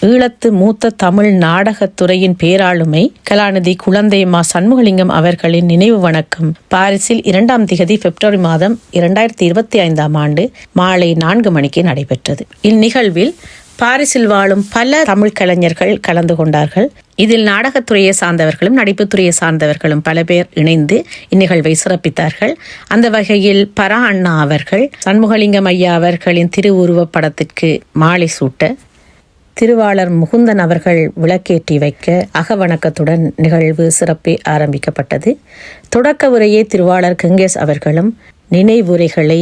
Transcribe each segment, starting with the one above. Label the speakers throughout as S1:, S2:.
S1: ஈழத்து மூத்த தமிழ் நாடகத்துறையின் பேராளுமை கலாநிதி குழந்தை மா சண்முகலிங்கம் அவர்களின் நினைவு வணக்கம் பாரிஸில் 2ஆம் திகதி பிப்ரவரி மாதம் 2025ஆம் ஆண்டு மாலை 4 மணிக்கு நடைபெற்றது. இந்நிகழ்வில் பாரிஸில் வாழும் பல தமிழ் கலைஞர்கள் கலந்து கொண்டார்கள். இதில் நாடகத்துறையை சார்ந்தவர்களும் நடிப்புத்துறையை சார்ந்தவர்களும் பல பேர் இணைந்து இந்நிகழ்வை சிறப்பித்தார்கள். அந்த வகையில் பரா அண்ணா அவர்கள் சண்முகலிங்கம் ஐயா அவர்களின் திருவுருவப் படத்திற்கு மாலை சூட்ட, திருவாளர் முகுந்தன் அவர்கள் விளக்கேற்றி வைக்க அகவணக்கத்துடன் நிகழ்வு சிறப்பே ஆரம்பிக்கப்பட்டது. தொடக்க உரையை திருவாளர் கங்கேஷ் அவர்களும், நினைவுரைகளை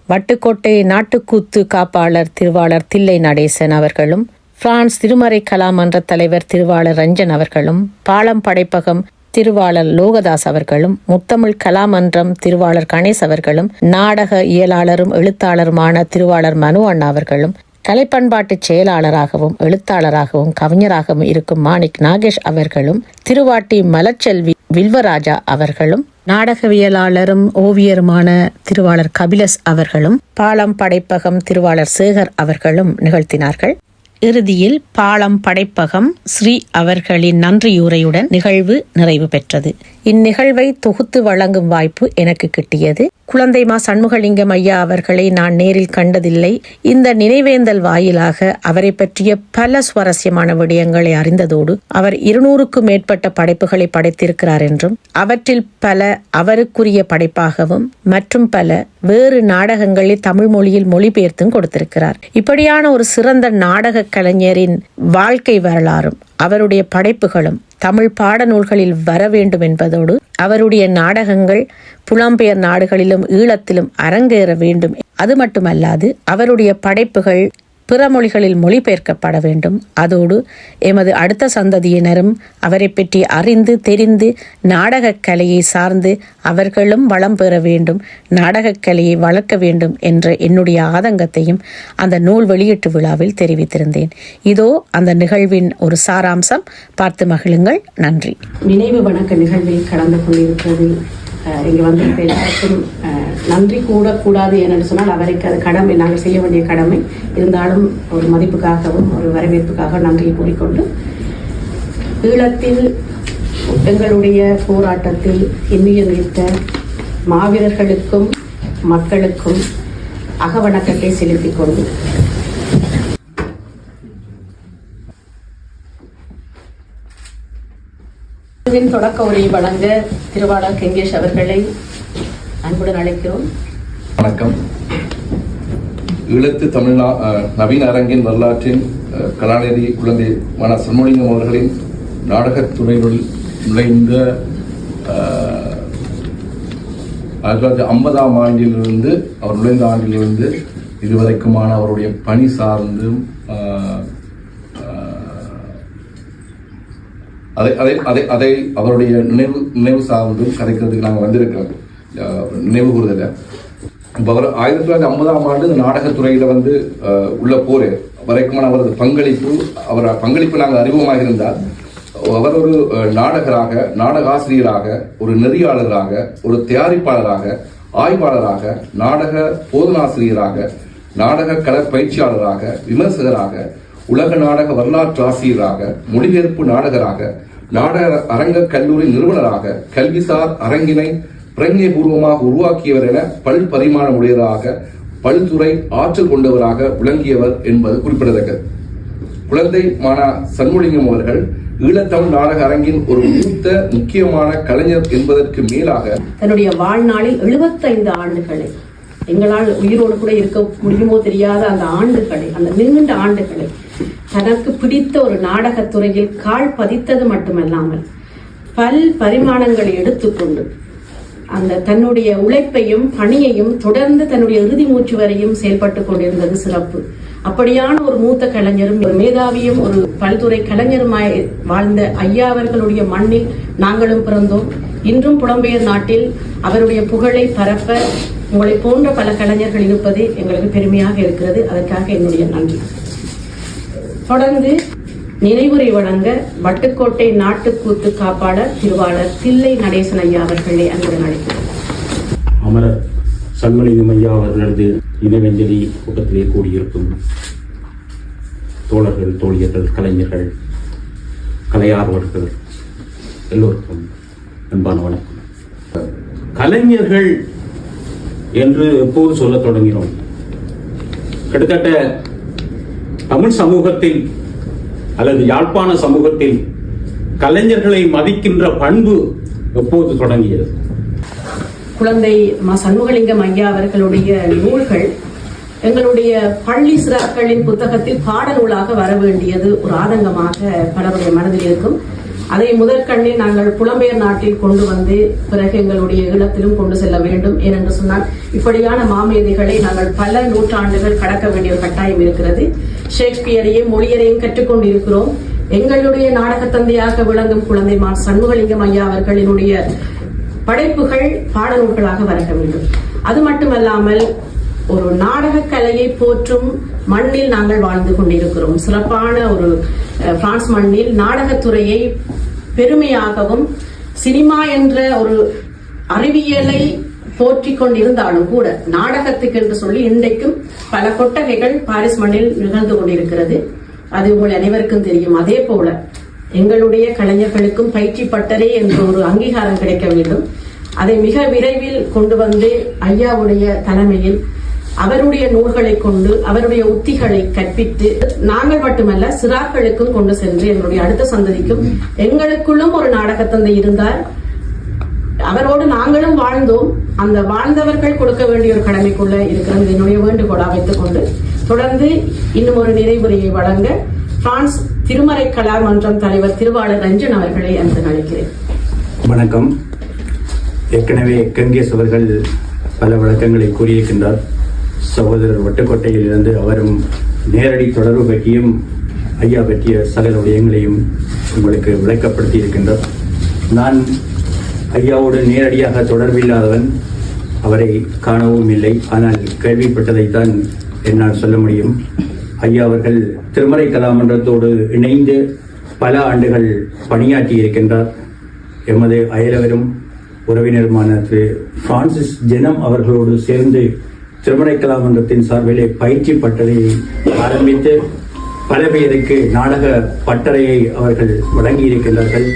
S1: வட்டுக்கோட்டை நாட்டுக்கூத்து காப்பாளர் திருவாளர் தில்லை நடேசன் அவர்களும், பிரான்ஸ் திருமறை கலாமன்ற தலைவர் திருவாளர் ரஞ்சன் அவர்களும், பாலம் படைப்பகம் திருவாளர் லோகதாஸ் அவர்களும், முத்தமிழ் கலாமன்றம் திருவாளர் கணேஷ் அவர்களும், நாடக இயலாளரும் எழுத்தாளருமான திருவாளர் மனு அண்ணா அவர்களும், கலைப்பண்பாட்டு செயலாளராகவும் எழுத்தாளராகவும் கவிஞராகவும் இருக்கும் மாணிக் நாகேஷ் அவர்களும், திருவாட்டி மலர்ச்செல்வி வில்வராஜா அவர்களும், நாடகவியலாளரும் ஓவியருமான திருவாளர் கபிலஸ் அவர்களும், பாலம் படைப்பகம் திருவாளர் சேகர் அவர்களும் நிகழ்த்தினார்கள். இறுதியில் பாலம் படைப்பகம் ஸ்ரீ அவர்களின் நன்றியுரையுடன் நிகழ்வு நிறைவு பெற்றது. இந்நிகழ்வை தொகுத்து வழங்கும் வாய்ப்பு எனக்கு கிட்டியது. குழந்தை மா சண்முகலிங்கம் ஐயா அவர்களை நான் நேரில் கண்டதில்லை. இந்த நினைவேந்தல் வாயிலாக அவரை பற்றிய பல சுவாரஸ்யமான விடயங்களை அறிந்ததோடு அவர் 200க்கும் மேற்பட்ட படைப்புகளை படைத்திருக்கிறார் என்றும், அவற்றில் பல அவருக்குரிய படைப்பாகவும் மற்றும் பல வேறு நாடகங்களை தமிழ் மொழியில் மொழிபெயர்த்தும் கொடுத்திருக்கிறார். இப்படியான ஒரு சிறந்த நாடக கலைஞரின் வாழ்க்கை வரலாறும் அவருடைய படைப்புகளும் தமிழ் பாடநூல்களில் வர வேண்டும் என்பதோடு அவருடைய நாடகங்கள் புலம்பெயர் நாடுகளிலும் ஈழத்திலும் அரங்கேற வேண்டும். அது மட்டுமல்லாது அவருடைய படைப்புகள் பிற மொழிகளில் மொழிபெயர்க்கப்பட வேண்டும். அதோடு எமது அடுத்த சந்ததியினரும் அவரை பற்றி அறிந்து தெரிந்து நாடகக் கலையை சார்ந்து அவர்களும் வளம் பெற வேண்டும், நாடகக் கலையை வளர்க்க வேண்டும் என்ற என்னுடைய ஆதங்கத்தையும் அந்த நூல் வெளியீட்டு விழாவில் தெரிவித்திருந்தேன். இதோ அந்த நிகழ்வின் ஒரு சாராம்சம், பார்த்து மகிழுங்கள். நன்றி.
S2: நினைவு வணக்க நிகழ்வில் கலந்து கொண்டிருக்கிறது இங்கே வந்து எல்லாருக்கும் நன்றி கூடாது என்று சொன்னால் அவருக்கு அது கடமை, நாங்கள் செய்ய வேண்டிய கடமை. இருந்தாலும் ஒரு மதிப்புக்காகவும் ஒரு வரவேற்புக்காக நன்றியை கூறிக்கொண்டு, ஈழத்தில் எங்களுடைய போராட்டத்தில் இன்னுயிர் நீத்த மாவீரர்களுக்கும் மக்களுக்கும் அகவணக்கத்தை செலுத்திக் கொண்டு தொடக்க உரை வழங்க திருவாளர் கங்கேஷ் அவர்களை அன்புடன் அழைக்கிறோம்.
S3: வணக்கம். ஈழத்து தமிழ் நவீன அரங்கின் வரலாற்றின் கலாநிதி குழந்தை மா சண்முகலிங்கம் அவர்களின் நாடகத்துறையில் நுழைந்த 1950ஆம் ஆண்டிலிருந்து அவர் நுழைந்த ஆண்டிலிருந்து இதுவரைக்குமான அவருடைய பணி சார்ந்தும் அதை அவருடைய நினைவு சார்ந்தும் கதைக்கிறதுக்கு நாங்கள் வந்திருக்கிறோம். நினைவு கூறுதல இப்போ அவர் 1950ஆம் ஆண்டு இந்த நாடகத்துறையில உள்ள போர் வரைக்குமான அவரது பங்களிப்பு நாங்கள் அறிமுகமாக இருந்தால், அவர் ஒரு நாடக ஆசிரியராக, ஒரு நெறியாளராக, ஒரு தயாரிப்பாளராக, ஆய்வாளராக, நாடக போதனாசிரியராக, நாடக கலை பயிற்சியாளராக, விமர்சகராக, உலக நாடக வரலாற்று ஆசிரியராக, மொழிபெயர்ப்பு நாடகராக, நாடக அரங்க கல்லூரி நிறுவனராக, கல்விசார் அரங்கினை பிரஜைபூர்வமாக உருவாக்கியவர் என பல்பரிமாண உடையவராக, பல்துறை ஆற்றல் கொண்டவராக விளங்கியவர் என்பது குறிப்பிடத்தக்கது. குழந்தை மா சண்முகலிங்கம் அவர்கள் ஈழத்தமிழ் நாடக அரங்கின் ஒரு மூத்த முக்கியமான கலைஞர் என்பதற்கு மேலாக
S2: தன்னுடைய வாழ்நாளில் 75 ஆண்டுகளை, எங்களால் உயிரோடு கூட இருக்க முடியுமோ தெரியாத அந்த ஆண்டுகளை, அந்த நீண்ட ஆண்டுகளை தனக்கு பிடித்த ஒரு நாடகத்துறையில் கால் பதித்தது மட்டுமல்லாமல் பல் பரிமாணங்களை எடுத்துக்கொண்டு அந்த தன்னுடைய உழைப்பையும் பணியையும் தொடர்ந்து தன்னுடைய இறுதி மூச்சு வரையும் செயல்பட்டு கொண்டிருந்தது சிறப்பு. அப்படியான ஒரு மூத்த கலைஞரும் ஒரு மேதாவியும் ஒரு பல்துறை கலைஞருமாய் வாழ்ந்த ஐயா அவர்களுடைய மண்ணில் நாங்களும் பிறந்தோம். இன்றும் புலம்பெயர் நாட்டில் அவருடைய புகழை பரப்ப உங்களை போன்ற பல கலைஞர்கள் இருப்பது எங்களுக்கு பெருமையாக இருக்கிறது. அதற்காக என்னுடைய நன்றி. தொடர்ந்து நினைவுரை வழங்க வட்டுக்கோட்டை நாட்டுக்கூத்து காப்பாளர் திருவாளர் தில்லை நடேசன் ஐயா அவர்களை அன்புடன் அழைக்கிறோம்.
S4: அமரர் சண்முகலிங்கம் ஐயா அவர்களது நினைவஞ்சலி கூட்டத்திலே கூடியிருக்கும் தோழர்கள், தோழியர்கள், கலைஞர்கள், கலையார்வர்கள் எல்லோருக்கும் அன்பான வணக்கம். கலைஞர்கள் என்று எப்போது சொல்லத் தொடங்கினோம்? கிட்டத்தட்ட தமிழ் சமூகத்தில் அல்லது யாழ்ப்பாண சமூகத்தில் கலைஞர்களை மதிக்கின்ற பண்பு எப்போது தொடங்கியது?
S2: குழந்தை சண்முகலிங்கம் ஐயா அவர்களுடைய நூல்கள் எங்களுடைய பள்ளி சிறார்களின் புத்தகத்தில் பாடநூலாக வர வேண்டியது ஒரு ஆதங்கமாக பலருடைய மனதில் இருக்கும். அதை முதற்கண்ணில் நாங்கள் புலம்பெயர் நாட்டில் கொண்டு வந்து பிறகு எங்களுடைய ஈழத்திலும் கொண்டு செல்ல வேண்டும். ஏனென்று சொன்னால் இப்படியான மாமேதைகளை நாங்கள் பல நூற்றாண்டுகள் கடக்க வேண்டிய ஒரு கட்டாயம் இருக்கிறது. ஷேக்ஸ்பியரையும் மொழியரையும் கற்றுக்கொண்டு இருக்கிறோம். எங்களுடைய நாடகத்தந்தையாக விளங்கும் குழந்தை சண்முகலிங்கம் ஐயா அவர்களினுடைய படைப்புகள் பாடநூல்களாக வர வேண்டும். அது மட்டுமல்லாமல் ஒரு நாடக கலையை போற்றும் மண்ணில் நாங்கள் வாழ்ந்து கொண்டிருக்கிறோம். சிறப்பான ஒரு பிரான்ஸ் மண்ணில் நாடகத்துறையை பெருமையாகவும் சினிமா என்ற ஒரு அறிவியலை போற்றிக் கொண்டிருந்தாலும் கூட நாடகத்துக்கு என்று சொல்லி இன்றைக்கும் பல கொட்டகைகள் பாரிஸ் மண்ணில் நிகழ்ந்து கொண்டிருக்கிறது. அது உங்கள் அனைவருக்கும் தெரியும். அதே போல எங்களுடைய கலைஞர்களுக்கும் பயிற்சி பட்டறை என்ற ஒரு அங்கீகாரம் கிடைக்க வேண்டும். அதை மிக விரைவில் கொண்டு வந்து ஐயாவுடைய தலைமையில் அவருடைய நூல்களை கொண்டு அவருடைய உத்திகளை கற்பித்து நாங்கள் மட்டுமல்ல சிறார்களுக்கும் கொண்டு சென்று எங்களுடைய அடுத்த சந்ததிக்கும் எங்களுக்குள்ளும் ஒரு நாடகத்தந்தை இருந்தார். அவரோடு நாங்களும் வாழ்ந்தோம். அந்த வாழ்ந்தவர்கள் கொடுக்க வேண்டிய ஒரு கடமைக்குள்ள இருக்கிறது என்னுடைய வேண்டுகோளா வைத்துக் கொண்டு தொடர்ந்து இன்னும் ஒரு நிறைவுரையை வழங்க பிரான்ஸ் திருமறை கலார் மன்றம் தலைவர் திருவாளர் ரஞ்சன் அவர்களை அன்று அழைக்கிறேன்.
S5: வணக்கம். ஏற்கனவே கங்கேஷ் அவர்கள் பல விளக்கங்களை கூறியிருக்கின்றார். சகோதரர் வட்டுக்கோட்டையில் இருந்து அவரும் நேரடி தொடர்பு பற்றியும் ஐயா பற்றிய சகல விடயங்களையும் உங்களுக்கு விளக்கப்படுத்தி இருக்கின்றார். நான் ஐயாவோடு நேரடியாக தொடர்பில்லாதவன், அவரை காணவும் இல்லை. ஆனால் கேள்விப்பட்டதைத்தான் என்னால் சொல்ல முடியும். ஐயா அவர்கள் திருமறை கலாமன்றத்தோடு இணைந்து பல ஆண்டுகள் பணியாற்றி இருக்கின்றார். எமது அயலவரும் உறவினருமான திரு பிரான்சிஸ் ஜெனம் அவர்களோடு சேர்ந்து திருமறை கலாமன்றத்தின் சார்பிலே பயிற்சி பட்டறையை ஆரம்பித்து பல பேருக்கு நாடக பட்டறையை அவர்கள் வழங்கி இருக்கின்றார்கள்.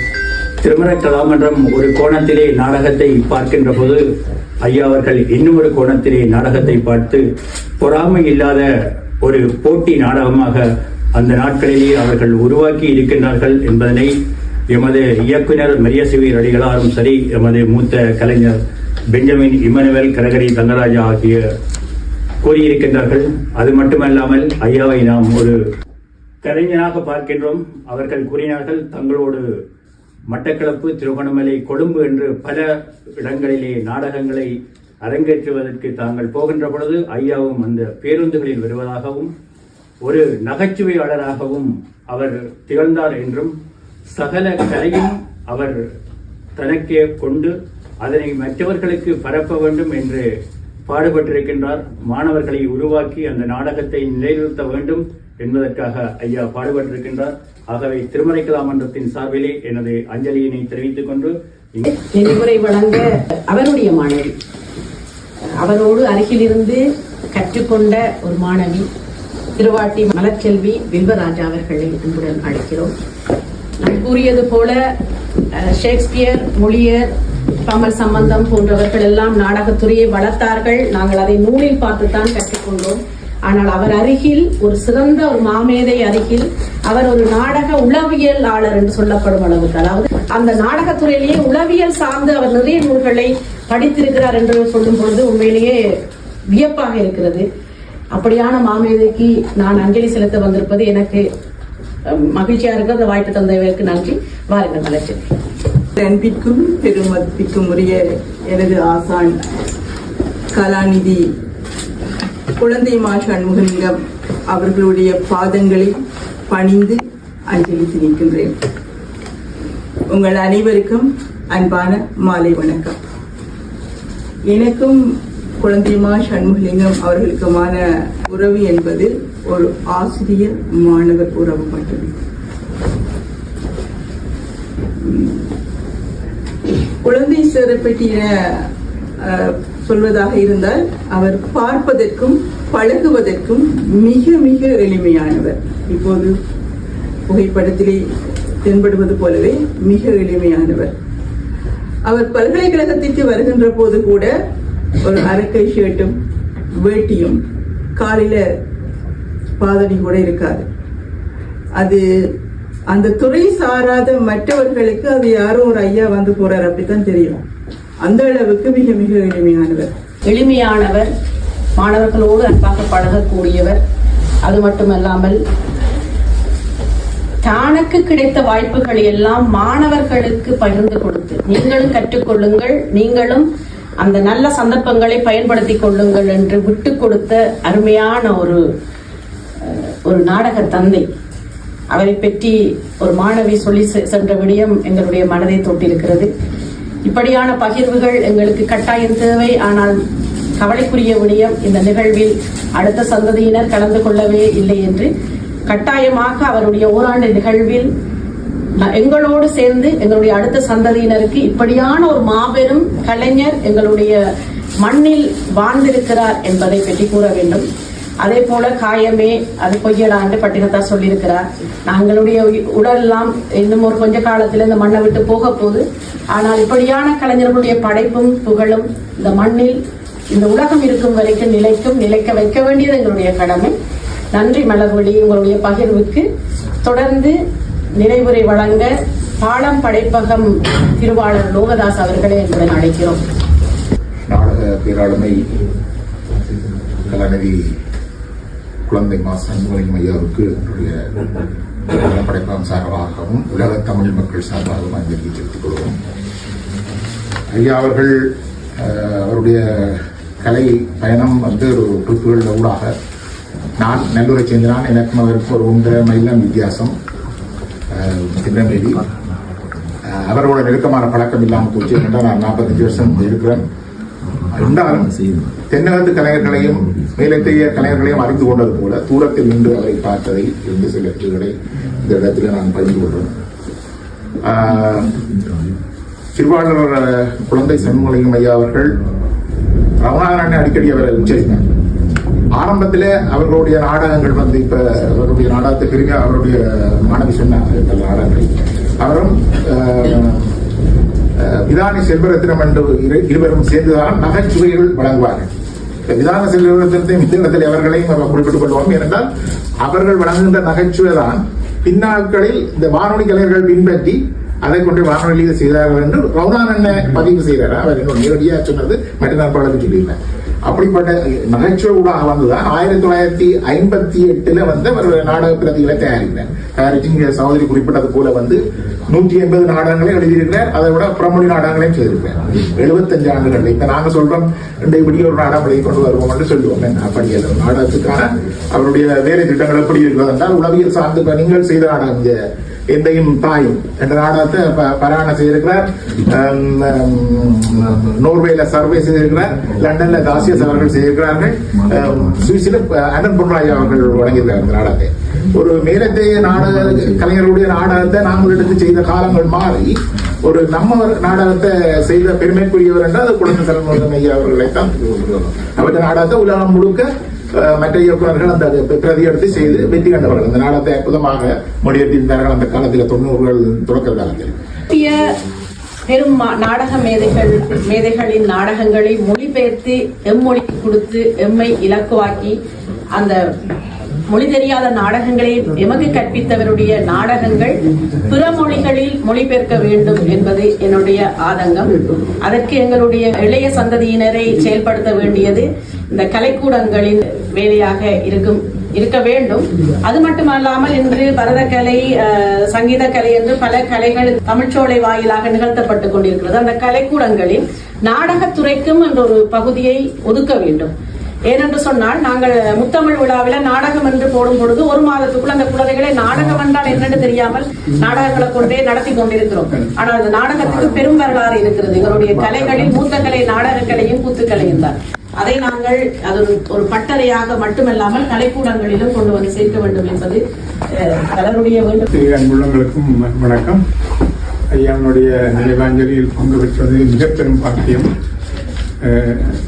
S5: திருமறை கலாமன்றம் ஒரு கோணத்திலே நாடகத்தை பார்க்கின்ற போது ஐயா அவர்கள் இன்னும் ஒரு கோணத்திலே நாடகத்தை பார்த்து பொறாமை இல்லாத ஒரு போட்டி நாடகமாக அந்த நாட்களிலேயே அவர்கள் உருவாக்கி இருக்கின்றார்கள் என்பதனை எமது இயக்குனர் மரியசிவி அடிகளாரும் சரி, எமது மூத்த கலைஞர் பெஞ்சமின் இமானுவேல் கரகரி தங்கராஜா ஆகிய கூறியிருக்கின்றார்கள். அது மட்டுமல்லாமல் ஐயாவை நாம் ஒரு கலைஞராக பார்க்கின்றோம். அவர்கள் கூறினார்கள், தங்களோடு மட்டக்களப்பு, திருகோணமலை, கொழும்பு என்று பல இடங்களிலே நாடகங்களை அரங்கேற்றுவதற்கு தாங்கள் போகின்ற பொழுது ஐயாவும் அந்த பேருந்துகளில் வருவதாகவும் ஒரு நகைச்சுவையாளராகவும் அவர் திகழ்ந்தார் என்றும் சகல கலையும் அவர் தனக்கே கொண்டு அதனை மற்றவர்களுக்கு பரப்ப வேண்டும் என்று பாடுபட்டிருக்கின்றார். மாணவர்களை உருவாக்கி அந்த நாடகத்தை நிலைநிறுத்த வேண்டும் என்பதற்காக ஐயா பாடுபட்டிருக்கின்றார். ஆகவே திருமறை கலாமன்றத்தின் சார்பிலே எனது அஞ்சலியினை தெரிவித்துக் கொண்டு
S2: நெறிமுறை வழங்க அவருடைய மாணவி, அவரோடு அருகிலிருந்து கற்றுக்கொண்ட ஒரு மாணவி திருவாட்டி மலர்ச்செல்வி வில்வராஜா அவர்களை அன்புடன் அழைக்கிறோம். நான் கூறியது போல ஷேக்ஸ்பியர், மொழியர், கமல் சம்பந்தம் போன்றவர்கள் எல்லாம் நாடகத்துறையை வளர்த்தார்கள். நாங்கள் அதை நூலில் பார்த்துத்தான் கற்றுக்கொண்டோம். ஆனால் அவர் அருகில் ஒரு சிறந்த ஒரு மாமேதை அருகில் அவர் ஒரு நாடக உளவியலாளர் என்று சொல்லப்படும் அளவுக்கு, அதாவது அந்த நாடகத்துறையிலேயே உளவியல் சார்ந்து அவர் நிறைய நூல்களை படித்திருக்கிறார் என்று சொல்லும் பொழுது உண்மையிலேயே வியப்பாக இருக்கிறது. அப்படியான மாமேதைக்கு நான் அஞ்சலி செலுத்த வந்திருப்பது எனக்கு மகிழ்ச்சியா இருக்கிற அந்த வாய்ப்பு தந்தவர்களுக்கு நன்றி. வாருங்கள் மலர்ச்சி.
S6: அன்பிற்கும் பெருமதிப்புக்கும் உரிய எனது ஆசான் கலாநிதி குழந்தை சண்முகலிங்கம் அவர்களுடைய பாதங்களில் பணிந்து அஞ்சலி நிற்கின்றேன். உங்கள் அனைவருக்கும் அன்பான மாலை வணக்கம். எனக்கும் குழந்தை சண்முகலிங்கம் அவர்களுக்குமான உறவு என்பது ஒரு ஆசிரியர் மாணவர் உறவு மட்டுமே. குழந்தை சேரை பற்றிய சொல்வதாக இருந்தால் அவர் பார்ப்பதற்கும் பழகுவதற்கும் மிக மிக எளிமையானவர். இப்போது புகைப்படத்திலே தென்படுவது போலவே மிக எளிமையானவர். அவர் பல்கலைக்கழகத்திற்கு வருகின்ற போது கூட ஒரு அரக்கை ஷர்ட்டும் வேட்டியும் காலில பாதடி கூட இருக்காது. அது அந்த துறை சாராத மற்றவர்களுக்கு அது யாரோ ஒரு ஐயா வந்து போறார் அப்படித்தான் தெரியும். அந்த அளவுக்கு மிக மிக
S2: எளிமையானவர், மாணவர்களோடு அன்பாக பழகக்கூடியவர். அது மட்டுமல்லாமல் தனக்கு கிடைத்த வாய்ப்புகளை எல்லாம் மாணவர்களுக்கு பகிர்ந்து கொடுத்து, நீங்களும் கற்றுக்கொள்ளுங்கள், நீங்களும் அந்த நல்ல சந்தர்ப்பங்களை பயன்படுத்திக் கொள்ளுங்கள் என்று விட்டு கொடுத்த அருமையான ஒரு நாடக தந்தை. அவரை பற்றி ஒரு மாணவி சொல்லி சென்ற விடயம் எங்களுடைய மனதை தொட்டிருக்கிறது. இப்படியான பகிர்வுகள் எங்களுக்கு கட்டாயம் தேவை. ஆனால் கவலைக்குரிய விடயம், இந்த நிகழ்வில் அடுத்த சந்ததியினர் கலந்து கொள்ளவே இல்லை என்று கட்டாயமாக அவருடைய ஓராண்டு நிகழ்வில் எங்களோடு சேர்ந்து எங்களுடைய அடுத்த சந்ததியினருக்கு இப்படியான ஒரு மாபெரும் கலைஞர் எங்களுடைய மண்ணில் வாழ்ந்திருக்கிறார் என்பதை பற்றி கூற வேண்டும். அதே போல காயமே அது பொய்யடா என்று பட்டினத்தார் சொல்லியிருக்கிறார். நாங்களுடைய உடலெல்லாம் இன்னும் ஒரு கொஞ்ச காலத்தில் இந்த மண்ணை விட்டு போக போகுது. ஆனால் இப்படியான கலைஞர்களுடைய படைப்பும் புகழும் இந்த மண்ணில் இந்த உலகம் இருக்கும் வரைக்கும் நிலைக்க வைக்க வேண்டியது எங்களுடைய கடமை. நன்றி மலர்வழி, உங்களுடைய பகிர்வுக்கு. தொடர்ந்து நிறைவுரை வழங்க பாலம் படைப்பகம் திருவாளர் லோகதாஸ் அவர்களை எங்களுடன் அழைக்கிறோம்.
S7: நாடக பேராளுமை கலாநிதி குழந்தை மா சண்முகலிங்கம் ஐயாவுக்கு என்னுடைய படைப்பகம் சார்பாகவும் உலக தமிழ் மக்கள் சார்பாகவும் அஞ்சலி செலுத்திக் கொள்வோம். ஐயா அவர்கள் அவருடைய கலை பயணம் ஒரு குறிப்புகள் ஊடாக, நான் நல்லூரை சேர்ந்தான், எனக்கும் அவருக்கு ஒரு 1.5 மைல் வித்தியாசம் திருநெல்வேலி. அவரோட நெருக்கமான பழக்கம் இல்லாமல் போச்சு. என்றால் நான் 45 வருஷம் இருக்கிறேன். இருந்தாலும் தென்னகத்து கலைஞர்களையும் மேலத்தைய கலைஞர்களையும் அறிந்து கொண்டது போல தூரத்தில் நின்று அவரை பார்த்ததை இருந்து சில வெற்றிகளை இந்த இடத்துல நான் பகிர்ந்து கொள்றேன். திருவாளர் குழந்தை சண்முகலிங்கம் ஐயா அவர்கள் ரமணாகரனை அடிக்கடி அவரை உச்சரித்தார். ஆரம்பத்தில் அவர்களுடைய நாடகங்கள் இப்ப அவருடைய நாடகத்தை பிரிக்க அவருடைய மாணவி சொன்னார் நாடகங்களை. அவரும் விதானி செல்வரத்தினம் என்று இருவரும் சேர்ந்துதான் நகைச்சுவைகள் வழங்குவார்கள். விதான செல்வரத்தினத்தையும் இந்த இடத்தில் அவர்களையும் குறிப்பிட்டுக் கொள்வோம். ஏனென்றால் அவர்கள் வழங்குகின்ற நகைச்சுவை தான் பின்னாட்களில் இந்த வானொலி கலைஞர்கள் பின்பற்றி அதை கொண்டு வானொலியில் செய்தார்கள் என்று ரவுனான் பதிவு செய்கிறார். அவர் இன்னும் நேரடியாக சொன்னது மட்டும் பாடலுக்கு சொல்லியிருந்தேன். அப்படிப்பட்ட நகைச்சுவை ஊடாக வந்துதான் 1958 அவர் நாடக பிரதிகளை தயாரித்து இங்க சகோதரி குறிப்பிட்டது போல 180 நாடகங்களை எழுதியிருக்கிறார். அதை விட புறமொழி நாடகங்களையும் செய்திருக்கிறார். 75 ஆண்டுகள். இப்ப நாங்க சொல்றோம் இப்படி ஒரு நாடகம் எழுதி கொண்டு வருவோம் என்று சொல்லுவோம். அப்படி நாடகத்துக்கான அவருடைய வேலை திட்டங்கள் எப்படி இருக்கிறது என்றால், உளவியல் சார்ந்து நீங்கள் செய்த நாடகம் எந்தையும் தாயும் என்ற நாடகத்தை பராண செய்திருக்கிறார். நோர்வேல சர்வே செய்திருக்கிறார். லண்டன்ல தாசியஸ் அவர்கள் செய்திருக்கிறார்கள். சுவிஸில் அனன் பொன்ராய் அவர்கள் வழங்கியிருக்கிறார் இந்த நாடகத்தை. ஒரு மேலத்தைய நாடக கலைஞர்களுடைய நாடகத்தை நாங்கள் எடுத்து செய்த காலங்கள் மாறி ஒரு நம்ம நாடகத்தை செய்த பெருமைக்குரியவர் என்றால் அது குழந்தை சண்முகலிங்கம் ஐயா அவர்களைத்தான். அவருடைய நாடகத்தை உலகம் முழுக்க மற்ற இயக்குநர்கள் அந்த பிரதி எடுத்து செய்து வெற்றி கண்டவர்கள். அந்த நாடகத்தை அற்புதமாக மொழியெடுத்திருந்தார்கள் அந்த காலத்தில், 90கள் தொடக்க காலத்தில்.
S2: பெரும் நாடக மேதைகளின் நாடகங்களை மொழிபெயர்த்து எம்மொழிக்கு கொடுத்து எம்மை இலக்குவாக்கி அந்த மொழி தெரியாத நாடகங்களை எமக்கு கற்பித்தவருடைய நாடகங்கள் பிற மொழிகளில் மொழிபெயர்க்க வேண்டும் என்பது என்னுடைய ஆதங்கம். அதற்கு எங்களுடைய இளைய சந்ததியினரை செயல்படுத்த வேண்டியது இந்த கலைக்கூடங்களின் வேலையாக இருக்க வேண்டும். அது மட்டுமல்லாமல் இன்று பரதக்கலை, சங்கீத கலை என்று பல கலைகள் தமிழ்ச்சோலை வாயிலாக நிகழ்த்தப்பட்டுக் கொண்டிருக்கிறது. அந்த கலைக்கூடங்களில் நாடகத்துறைக்கும் என்ற ஒரு பகுதியை ஒதுக்க வேண்டும். ஏனென்று சொன்னால், நாங்கள் முத்தமிழ் விழாவில் நாடகம் என்று போடும் பொழுது 1 மாதத்துக்குள்ள அந்த குழந்தைகளை நாடகம் என்றால் என்னென்று தெரியாமல் நாடகங்களை கொண்டே நடத்தி கொண்டிருக்கிறோம். ஆனால் அந்த நாடகத்துக்கு பெரும் வரலாறு இருக்கிறது. எங்களுடைய கலைகளில் மூத்த கலை நாடகக்கலையும் கூத்துக்கலையும் தான். அதை நாங்கள் அது ஒரு பட்டறையாக மட்டுமல்லாமல் கலைக்கூடங்களிலும் கொண்டு வந்து சேர்க்க வேண்டும் என்பது பலருடைய வேண்டும்.
S8: அன்புள்ளங்களுக்கும் வணக்கம். ஐயாவுடைய நினைவாஞ்சலியில் பங்கு பெற்றது மிக பெரும் பாக்கியம்.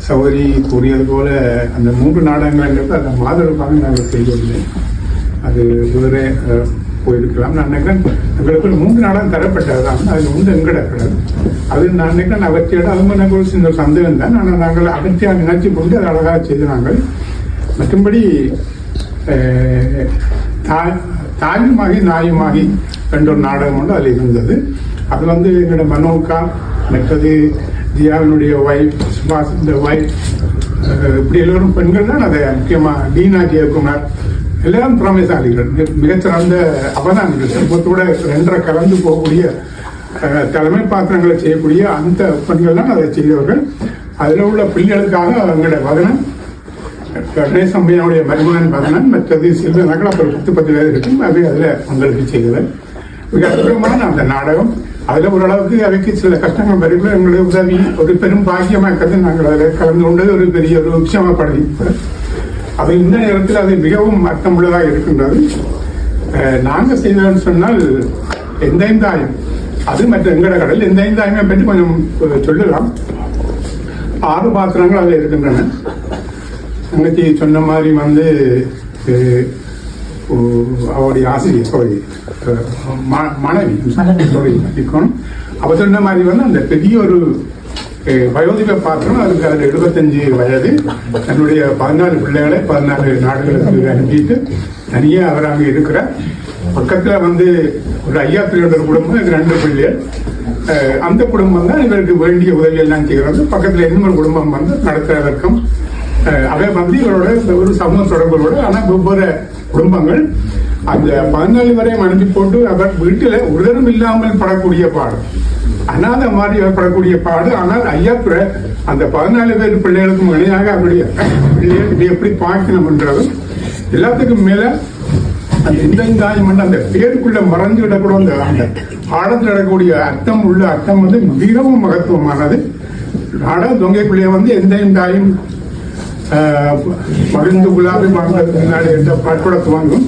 S8: சகோதரி கூறியது போல அந்த 3 நாடகங்கள் அந்த மாதவிற்காக நாங்கள் செய்யவில்லை. அது வேற போயிருக்கலாம். நான் நினைக்கிறேன் எங்களுக்கு 3 நாளாக தரப்பட்டதுதான். அதில் ஒன்று எங்கட கடல். அது நான் நினைக்கிறேன் அவற்றையோட அது எனக்கு ஒரு சின்ன சந்தேகம் தான். ஆனால் நாங்கள் அவற்றையாக நினைச்சு கொண்டு அதை அழகாக செய்து நாங்கள். மற்றும்படி தாயுமாகி நாயுமாகி என்ற ஒரு நாடகம் ஒன்று அதில் இருந்தது. அது வந்து எங்களோட மனோகா, மற்றது ஜியாவினுடைய ஒய்ஃப், சுபாஷ் ஒய்ஃப், இப்படி எல்லோரும் பெண்கள் தான். அதை முக்கியமாக டீனா ஜெயக்குமார் எல்லாம் திறமைசாலிகள், மிகச்சிறந்த அவதானிகள், கூட 2 கலந்து போகக்கூடிய தலைமை பாத்திரங்களை செய்யக்கூடிய அந்த பெண்கள் தான் அதை செய்தவர்கள். அதில் உள்ள பிள்ளைகளுக்காக அவங்களோட வதனம் கணேசம்பையனுடைய மருமகன் வதனன், மற்றது செல்வனாக்கள் அப்புறம் 10 வயது இருக்கும். அது அதில் பங்களிப்பு செய்தவர். மிக அற்புதமான அந்த நாடகம். அதில் ஓரளவுக்கு அவைக்கு சில கஷ்டங்கள் வரைக்கும் எங்களுடைய உதவி ஒரு பெரும் பாக்கியமாக இருக்கிறது. நாங்கள் அதில் கலந்து கொண்டது ஒரு பெரிய ஒரு விஷயமாப்படுது. அது இந்த நேரத்தில் அது மிகவும் அர்த்தமுள்ளதாக இருக்கின்றது. நாங்கள் செய்தோம்னு சொன்னால் எந்தைந்தாயம், அது மற்ற எங்கட கடல் எந்தைந்தாயமை பற்றி கொஞ்சம் சொல்லலாம். 6 பாத்திரங்கள் அதில் இருக்கின்றன. அன்னைக்கு சொன்ன மாதிரி வந்து அவருடைய ஆசிரியர் மனைவி அவர் சொன்ன மாதிரி வந்து அந்த பெரிய ஒரு வயோதிக பாத்திரம். அதுக்கு அதில் 75 வயது, தன்னுடைய 14 பிள்ளைகளை 14 நாடுகளுக்கு அனுப்பிட்டு தனியாக அவர் அங்கே இருக்கிறார். பக்கத்தில் வந்து ஒரு 5,300 குடும்பம், இது 2 பிள்ளைகள். அந்த குடும்பம் தான் இவருக்கு வேண்டிய உதவி எல்லாம் செய்கிறது. பக்கத்தில் இன்னொரு குடும்பம் வந்து நடத்துவதற்கும் அவை வந்து இவரோட ஒரு சமூக தொடர்புகளோட, ஆனால் வெவ்வேறு குடும்பங்கள் அந்த 14 வரையும் அனுப்பி போட்டு அவர் வீட்டில் உடலும் இல்லாமல் படக்கூடிய பாடு, அனாத மாதிரி படக்கூடிய பாடு. ஆனால் ஐயாத்துறை அந்த 14 பேர் பிள்ளைகளுக்கும் இணையாக அவருடைய பிள்ளைகள் எப்படி பார்க்கணும் என்றதும் எல்லாத்துக்கும் மேல எந்தாயம் அந்த பேருக்குள்ள மறைஞ்சு விடக்கூட அந்த பாடத்தில் இடக்கூடிய அர்த்தம் உள்ள அர்த்தம் வந்து மிகவும் மகத்துவமானது. நாடக தொங்கைக்குள்ளே வந்து எந்தாயும் மகிழ்ந்து குலாபி வாங்கிறதுக்கு முன்னாடி எந்த பாட்டோட துவங்கும்.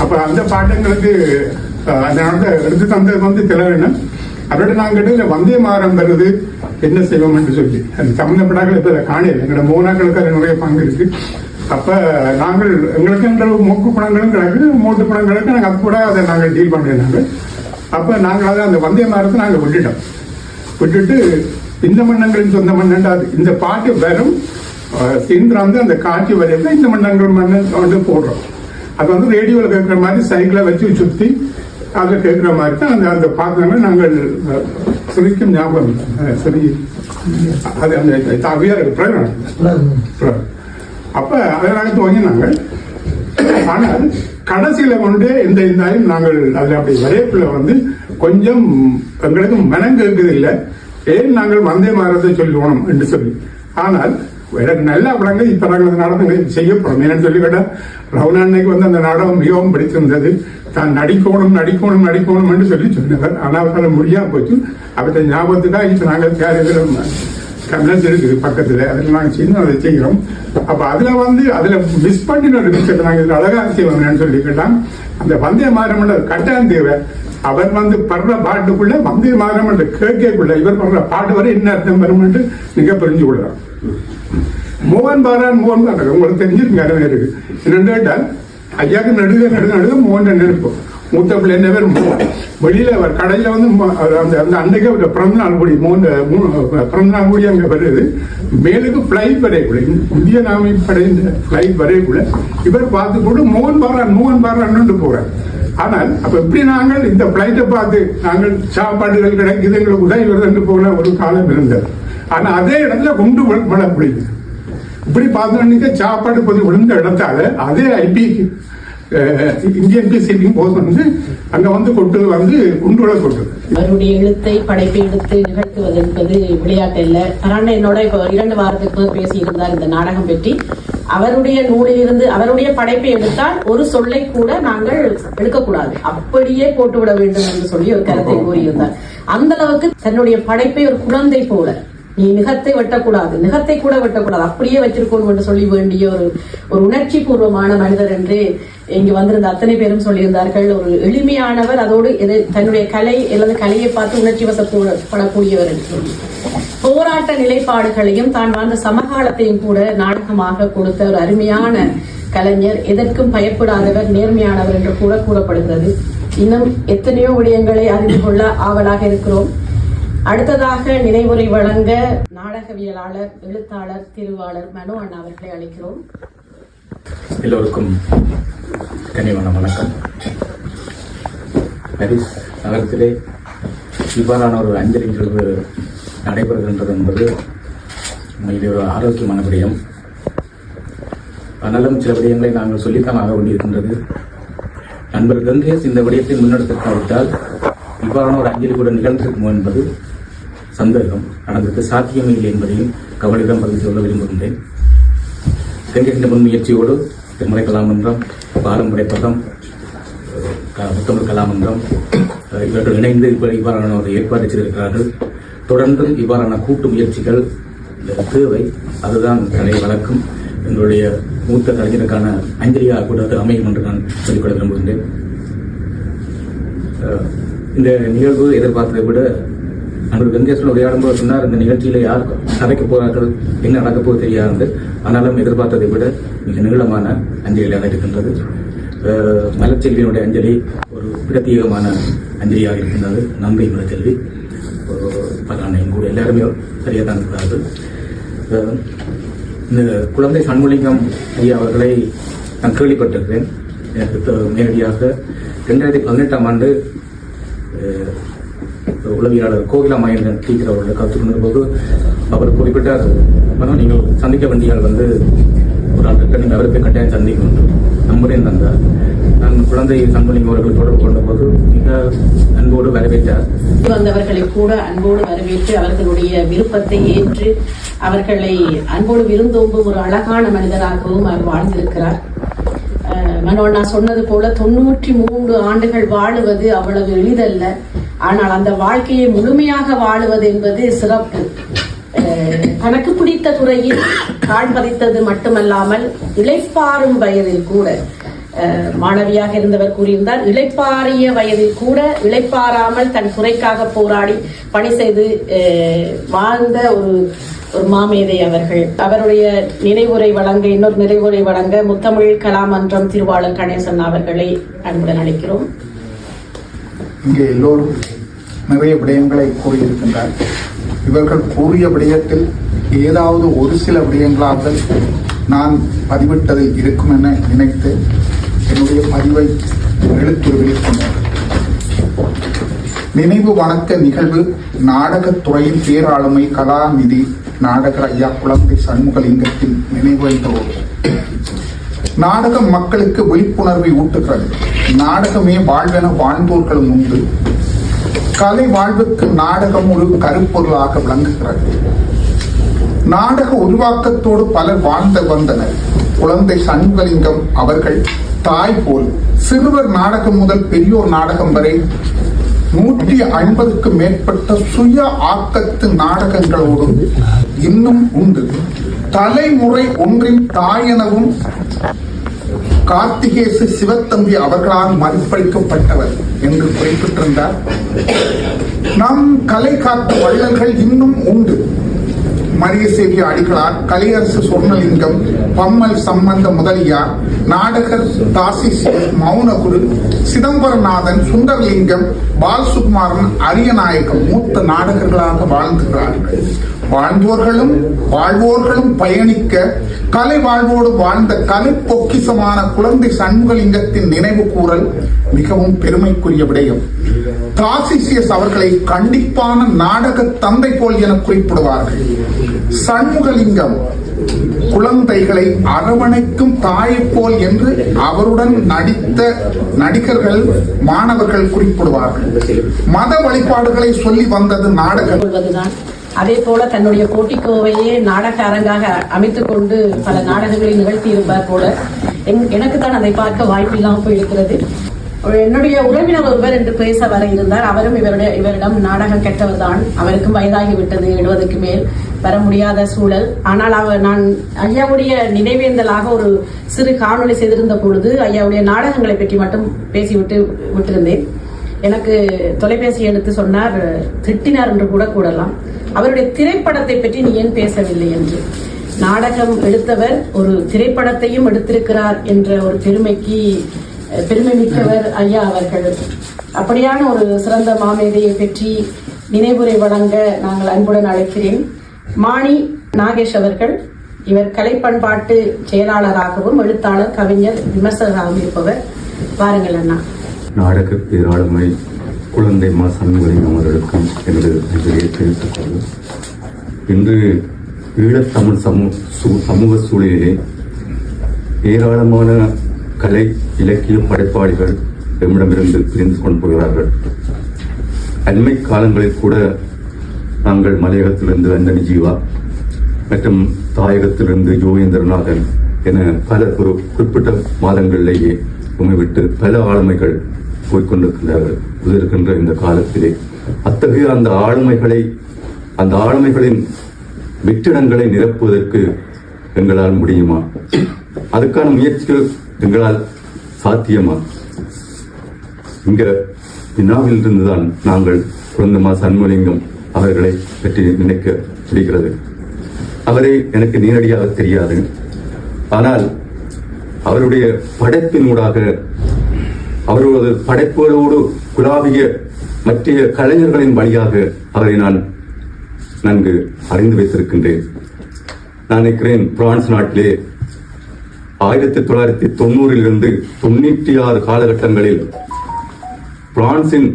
S8: அப்ப அந்த பாட்டங்களுக்கு அதனால எடுத்து தந்தது வந்து திலவேணும். அதோட நாங்கள் வந்தே மாறம் வருது என்ன செய்வோம் என்று சொல்லி அந்த தமிழ் படங்கள் இப்ப காணையில் எங்களோட மோனாக்களுக்கு அது நிறைய பங்கு இருக்கு. அப்ப நாங்கள் எங்களுக்கு மூக்கு படங்களும் கிடக்கு, மூட்டு படங்களுக்கு நாங்கள் அது கூட அதை நாங்கள் டீல் பண்ணிருந்தாங்க. அப்ப நாங்கள் அதை அந்த வந்தே மாறத்தை நாங்கள் விட்டுட்டு இந்த மன்னங்களின் சொந்த மன்னன் இந்த பாட்டு வெறும் தின்றாந்து அந்த காட்சி வரையில இந்த மன்னங்கள் மன்னன் வந்து போடுறோம். அது வந்து ரேடியோவில் கேட்குற மாதிரி சைக்கிளை வச்சு சுற்றி அதில் கேட்குற மாதிரி தான் அந்த அந்த பாத்திரங்கள் நாங்கள் சிரிக்கும் ஞாபகம் சரி. அது அந்த தவிர அப்போ அதை நாங்கள் துவங்கினாங்க. ஆனால் கடைசியில் கொண்டு எந்த இருந்தாலும் நாங்கள் அதில் அப்படி வரையக்குள்ள வந்து கொஞ்சம் எங்களுக்கு மனம் கேட்குது இல்லை, ஏன் நாங்கள் வந்தே மாறதை சொல்லுவோம் என்று சொல்லி. ஆனால் எனக்கு நல்லா படங்க இப்ப நாங்கள் நாடகங்கள் செய்யப்படும். என்னன்னு சொல்லி கேட்டா ரவுணாண்ணைக்கு வந்து அந்த நாடகம் மிகவும் பிடித்திருந்தது. தான் நடிக்கணும் என்று சொல்லி சொன்னவர். ஆனால் அவரால் முடியாம போச்சு. அவற்றை ஞாபகத்துக்காக இப்ப நாங்கள் கம்யூனிஸ்ட் இருக்குது பக்கத்துல, அதில் நாங்கள் செய்யணும், அதை செய்கிறோம். அப்ப அதுல வந்து அதுல மிஸ் பண்ணின ஒரு விஷயத்தை நாங்கள் இதுல அழகா செய்வோம்னு சொல்லி கேட்டான். அந்த வந்தே மாறமன்ற கட்டாயம் தேவை. அவர் வந்து படுற பாட்டுக்குள்ள வந்தே மாறமன்ற கேட்கக்குள்ள இவர் படுற பாட்டு வரை என்ன அர்த்தம் வரும் என்று நீங்க புரிஞ்சு கொள்ளலாம். மோகன் பாரான் உங்களுக்கு தெரிஞ்சிருக்கு நிறைய இருக்கு. என்னென்னு கேட்டால் ஐயாவுக்கு நடுக மோகன் நினைப்போம். மூத்த பிள்ளை என்ன பேர் மோகன். வெளியில அவர் கடையில வந்து அந்த அன்னைக்கு அவர் பிறந்த நாள் கூடி பிறந்த நாள் கூடி அங்க வருது. மேலுக்கு பிளைட் வரையக்குள்ள இந்திய நாமி படைந்த பிளைட் வரையக்குள்ள இவர் பார்த்து போட்டு மோகன் பாரான்னு போறார். ஆனால் அப்ப எப்படி நாங்கள் இந்த பிளைட்டை பார்த்து நாங்கள் சாப்பாடுகள் கிடைக்குது எங்களுக்கு உதவி வருது போன ஒரு காலம் இருந்தது. ஆனா அதே இடத்துல கொண்டு மழை பிடிக்குது. இப்படி பார்த்தோன்னா சாப்பாடு கொஞ்சம் விழுந்த இடத்தால அதே ஐபி இந்தியன் பீசிங் போது வந்து அங்க வந்து கொண்டு வந்து குண்டுகளை கொண்டு
S2: அவருடைய எழுத்தை படைப்பை எடுத்து நிகழ்த்துவது என்பது விளையாட்டு இல்லை. அதனால என்னோட இப்போ 2 வாரத்துக்கு பேசியிருந்தார் இந்த நாடகம் பற்றி. அவருடைய நூலிலிருந்து அவருடைய படைப்பை எடுத்தால் ஒரு சொல்லை கூட நாங்கள் எடுக்கக்கூடாது, அப்படியே போட்டுவிட வேண்டும் என்று சொல்லி ஒரு கருத்தை கூறியிருந்தார். அந்த அளவுக்கு தன்னுடைய படைப்பை ஒரு குழந்தை போல, நீ நிகத்தை வெட்டக்கூடாது, நிகத்தை கூட வெட்டக்கூடாது, அப்படியே வச்சிருக்கணும் என்று சொல்லி வேண்டிய ஒரு உணர்ச்சி பூர்வமான மனிதர் என்று இங்கு வந்திருந்த அத்தனை பேரும் சொல்லியிருந்தார்கள். ஒரு எளிமையானவர், அதோடு தன்னுடைய கலை அல்லது கலையை பார்த்து உணர்ச்சி வசப்படக்கூடியவர் என்று சொல்லி போராட்ட நிலைப்பாடுகளையும் தான் வாழ்ந்த சமகாலத்தையும் கூட நாடகமாக கொடுத்த ஒரு அருமையான கலைஞர், எதற்கும் பயப்படாதவர், நேர்மையானவர் என்று கூட கூறப்படுகிறது. இன்னும் எத்தனையோ விடயங்களை அறிந்து கொள்ள ஆவலாக இருக்கிறோம். அடுத்ததாக நினைவுரை வழங்க நாடகவியலாளர், எழுத்தாளர், திருவாளர் மனோ அண்ணா அவர்களை அழைக்கிறோம்.
S9: எல்லோருக்கும் கனிவான வணக்கம். பாரிஸ் நகரத்திலே இவ்வாறான ஒரு அஞ்சலி நிகழ்வு நடைபெறுகின்றது என்பது உண்மையிலே ஒரு ஆரோக்கியமான விடயம். ஆனாலும் சில விடயங்களை நாங்கள் சொல்லித்தான் ஆக வேண்டியிருக்கின்றது. நண்பர் கங்கேஷ் இந்த விடயத்தை முன்னெடுத்திருக்காவிட்டால் இவ்வாறான ஒரு அஞ்சலி கூட நிகழ்ந்திருக்குமோ என்பது சந்தேகம். நடந்தது சாத்தியமே இல்லை என்பதையும் கவனிடம் பதிவு சொல்ல விரும்புகின்றேன். கங்கேஷின் முன்முயற்சியோடு திருமலை கலாமன்றம், பாரம்பரியப்பகம், முத்தமிழ் கலாமன்றம் இவர்கள் இணைந்து இவ்வாறான ஒரு ஏற்பாடு செய்திருக்கிறார்கள். தொடர்ந்து இவ்வாறான கூட்டு முயற்சிகள் தேவை. அதுதான் கலை வழக்கம். எங்களுடைய மூத்த கலைஞருக்கான அஞ்சலியாக கூட அது அமையும் என்று நான் சொல்லிக்கொள்ள விரும்புகின்றேன். இந்த நிகழ்வு எதிர்பார்த்ததை விட அன்று கங்கேஸ்வரன் உரையாடும்போது சொன்னார், இந்த நிகழ்ச்சியில் யார் கதைக்க போகிறார்கள், என்ன நடக்கப் போது தெரியாது. ஆனாலும் எதிர்பார்த்ததை விட மிக நீளமான அஞ்சலியாக இருக்கின்றது. மலர்ச்செல்வியினுடைய அஞ்சலி ஒரு பிரத்யேகமான அஞ்சலியாக இருக்கின்றது. நம்பி மலர்ச்செல்வி பலானையும் கூட எல்லாருமே சரியாக தான் இருக்கிறார்கள். இந்த குழந்தை சண்முகலிங்கம் ஐயா அவர்களை நான் கேள்விப்பட்டிருக்கிறேன். எனக்கு நேரடியாக 2018ஆம் ஆண்டு உளவியலாளர் கோகிலா மகேந்திரன் டீச்சர் அவர்களை கற்றுக்கொண்ட போது அவர் குறிப்பிட்டார், நீங்கள் சந்திக்க வேண்டிய ஒரு ஆள் இருக்க, நீங்கள் அவருக்கு கட்டாயம் சந்திக்கணும் நம்புறேன் தந்தார். நான் குழந்தை சண்முகலிங்கம் அவர்கள் தொடர்பு கொண்ட போது மிக அன்போடு வரவேற்றார்.
S2: வந்தவர்களை கூட அன்போடு வரவேற்று அவர்களுடைய விருப்பத்தை ஏற்று அவர்களை அன்போடு விருந்தோம்பும் ஒரு அழகான மனிதராகவும் அவர் வாழ்ந்திருக்கிறார். மனோண்ணா சொன்னது போல 93 ஆண்டுகள் வாழுவது அவ்வளவு எளிதல்ல. ஆனால் அந்த வாழ்க்கையை முழுமையாக வாழுவது என்பது சிறப்பு. தனக்கு பிடித்த துறையில் கால் பதித்தது மட்டுமல்லாமல் இளைப்பாறும் வயதில் கூட, மாணவியாக இருந்தவர் கூறியிருந்தார், இளைப்பாறிய வயதில் கூட இளைப்பாறாமல் தன் துறைக்காக போராடி பணி செய்து வாழ்ந்த ஒரு மாமேதை அவர்கள். அவருடைய நினைவுரை வழங்க, இன்னொரு நினைவுரை வழங்க முத்தமிழ் கலாமன்றம் திருவாளர் கணேசன் அவர்களை அன்புடன் அழைக்கிறோம்.
S7: இங்கே எல்லோரும் நிறைய விடயங்களை கூறியிருக்கின்றார். இவர்கள் கூறிய விடயத்தில் ஏதாவது ஒரு சில விடயங்களாக நான் பதிவிட்டதில் இருக்கும் என நினைத்து என்னுடைய பதிவை எழுத்துருவில் கொண்டேன். நினைவு வணக்க நிகழ்வு நாடகத்துறையின் பேராளுமை கலாநிதி நாடகர் ஐயா குழந்தை சண்முகலிங்கத்தின் நினைவு வைத்தபோது நாடகம் மக்களுக்கு விழிப்புணர்வை ஊட்டுகிறது. நாடகமே வாழ்வென வாழ்ந்தோர்களும் உண்டு. கலை வாழ்வுக்கு நாடகம் ஒரு கருப்பொருளாக விளங்குகிறது. நாடக உருவாக்கத்தோடு பலர் வாழ்ந்து வந்தனர். குழந்தை சண்முகலிங்கம் அவர்கள் தாய் போல் சிறுவர் நாடகம் முதல் பெரியோர் நாடகம் வரை 150க்கும் மேற்பட்ட சுய ஆக்கத்து நாடகங்களோடும் இன்னும் உண்டு. தலைமுறை ஒன்றின் தாயெனவும் கார்த்திகேசு சிவத்தம்பி அவர்களால் மதிப்பளிக்கப்பட்டவர் என்று குறிப்பிட்டிருந்தார். நம் கலை காத்த வள்ளல்கள் இன்னும் உண்டு. மரியசேவிய அடிகளார், கலையரசு சொர்ணலிங்கம், பம்மல் சம்பந்த முதலியார், நாடகர் தாசிசி மௌனகுரு, சிதம்பரநாதன், சுந்தரலிங்கம், பாலசுகுமாரன், அரியநாயகம் மூத்த நாடகர்களாக வாழ்ந்துகிறார்கள். வாழ்ந்தோர்களும் வாழ்வோர்களும் பயணிக்க கலை வாழ்வோடு வாழ்ந்த கலை பொக்கிசமான குழந்தை சண்முகலிங்கத்தின் நினைவு கூறல் மிகவும் பெருமைக்குரிய விடயம். தாசிசியஸ் அவர்களை கண்டிப்பான நாடக தந்தை போல் என குறிப்பிடுவார்கள். சண்முகலிங்கம் குழந்தைகளை அரவணைக்கும் தாயை போல் என்று அவருடன் நடித்த நடிகர்கள், மாணவர்கள் குறிப்பிடுவார்கள். மத வழிபாடுகளை சொல்லி வந்தது நாடகம்.
S2: அதே போல தன்னுடைய போட்டிக்கோவையே நாடக அரங்காக அமைத்துக் கொண்டு பல நாடகங்களை நிகழ்த்தி இருப்பார் போல. எனக்கு தான் அதை பார்க்க வாய்ப்பு இல்லாமல் போயிருக்கிறது. என்னுடைய உறவினர் ஒருவர் என்று பேச வர இருந்தார். அவரும் இவரிடம் நாடகம் கற்றவர் தான். அவருக்கும் வயதாகிவிட்டது, 70க்கு மேல், வர முடியாத சூழல். ஆனால் நான் ஐயாவுடைய நினைவேந்தலாக ஒரு சிறு காணொளி செய்திருந்த பொழுது ஐயாவுடைய நாடகங்களை பற்றி மட்டும் விட்டிருந்தேன். எனக்கு தொலைபேசி எடுத்து சொன்னார், திட்டினார் என்று கூட கூடலாம், அவருடைய திரைப்படத்தை பற்றி நீ ஏன் பேசவில்லை என்று. நாடகம் எடுத்தவர் ஒரு திரைப்படத்தையும் எடுத்திருக்கிறார் என்ற ஒரு பெருமை மிக்கவர் ஐயா அவர்கள். அப்படியான ஒரு சிறந்த மாமேதையை பற்றி நினைவுரை வழங்க நாங்கள் அன்புடன் அழைக்கிறேன். மாணி நாகேஷ் அவர்கள். இவர் கலை பண்பாட்டு செயலாளராகவும் எழுத்தாளர், கவிஞர், விமர்சகராகவும் இருப்பவர். வாருங்கள் அண்ணா.
S10: நாடக பேராளுமை குழந்தை மா சண்முகலிங்கம் அவர்களுக்கும் எனது நன்றியை தெரிவித்துக் கொள்வோம். இன்று ஈழத்தமிழ் சமூக சூழலிலே ஏராளமான கலை இலக்கிய படைப்பாளிகள் எம்மிடமிருந்து பிரிந்து கொண்டு போகிறார்கள். அண்மை காலங்களில் கூட நாங்கள் மலையகத்திலிருந்து அந்தனி ஜீவா மற்றும் தாயகத்திலிருந்து யோகேந்திரநாதன் என பல ஒரு குறிப்பிட்ட மாதங்களிலேயே உண்மைவிட்டு பல ஆளுமைகள் போய்கொண்டிருக்கின்ற இந்த காலத்திலே அத்தகைய அந்த ஆளுமைகளின் வெற்றிடங்களை நிரப்புவதற்கு எங்களால் முடியுமா? அதுக்கான முயற்சிகள் எங்களால் சாத்தியமா? இங்க வினாவில் இருந்துதான் நாங்கள் குழந்தை மா சண்முகலிங்கம் அவர்களை பற்றி நினைக்க முடிகிறது. அவரை எனக்கு நேரடியாக தெரியாது. ஆனால் அவருடைய படைப்பினூடாக, அவரது படைப்புகளோடு குலாவிய மற்ற கலைஞர்களின் வழியாக அவரை நான் நன்கு அறிந்து வைத்திருக்கின்றேன். நான் நினைக்கிறேன், பிரான்ஸ் நாட்டிலே 1990 96 காலகட்டங்களில் பிரான்சின்